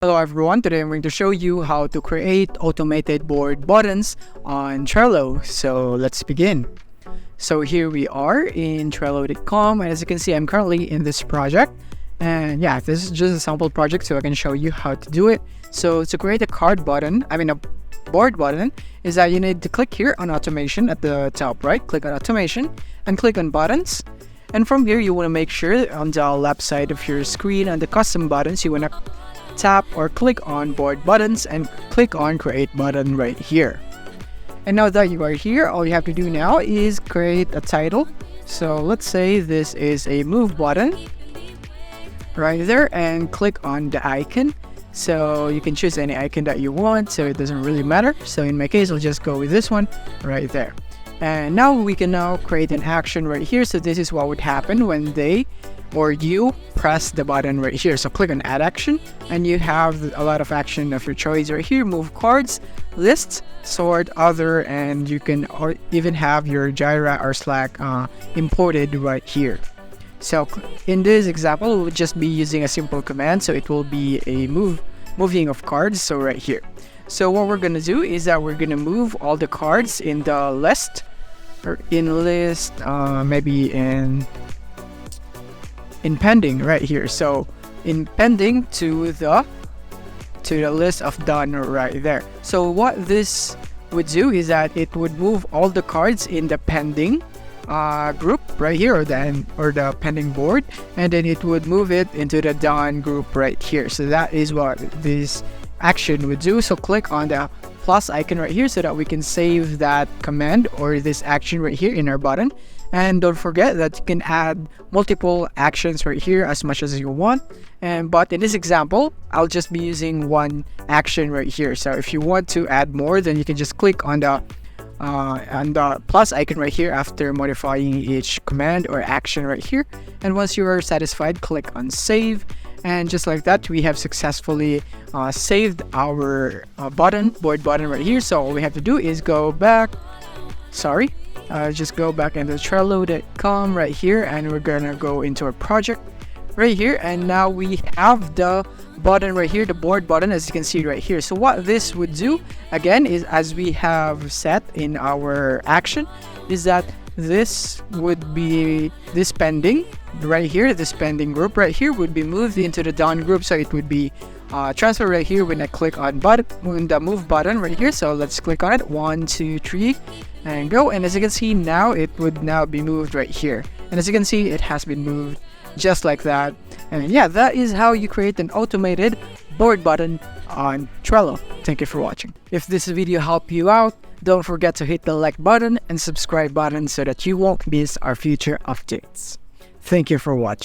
Hello everyone, today I'm going to show you how to create automated board buttons on Trello. So let's begin. So here we are in Trello.com, and as you can see I'm currently in this project. And yeah, this is just a sample project so I can show you how to do it. So to create a board button is that you need to click here on automation at the top right, click on automation and click on buttons. And from here you want to make sure on the left side of your screen on the custom buttons you want to tap or click on board buttons and click on create button right here. And now that you are here, all you have to do now is create a title. So let's say this is a move button right there, and click on the icon. So you can choose any icon that you want, so it doesn't really matter. So in my case I'll just go with this one right there. And now we can create an action right here. So this is what would happen when you press the button right here. So click on add action and you have a lot of action of your choice right here. Move cards, lists, sort, other, and you can even have your Jira or Slack imported right here. So in this example we'll just be using a simple command, so it will be a moving of cards. So right here, so what we're gonna do is that we're gonna move all the cards in the list, or maybe in pending right here. So in pending to the list of done right there. So what this would do is that it would move all the cards in the pending group right here, or the pending board, and then it would move it into the done group right here. So that is what this action would do. So click on the plus icon right here so that we can save that command or this action right here in our button. And don't forget that you can add multiple actions right here as much as you want. But in this example, I'll just be using one action right here. So if you want to add more, then you can just click on the plus icon right here after modifying each command or action right here. And once you are satisfied, click on save. And just like that, we have successfully saved our board button right here. So all we have to do is go back. Just go back into Trello.com right here, and we're gonna go into our project right here. And now we have the button right here, the board button, as you can see right here. So what this would do again is, as we have set in our action, is that this would be this pending right here, this pending group right here would be moved into the done group. So it would be transfer right here when I click on the move button right here. So let's click on it, 1 2 3 and go. And as you can see now, it would now be moved right here, and as you can see it has been moved just like that. And yeah, that is how you create an automated board button on Trello. Thank you for watching. If this video helped you out, don't forget to hit the like button and subscribe button so that you won't miss our future updates. Thank you for watching.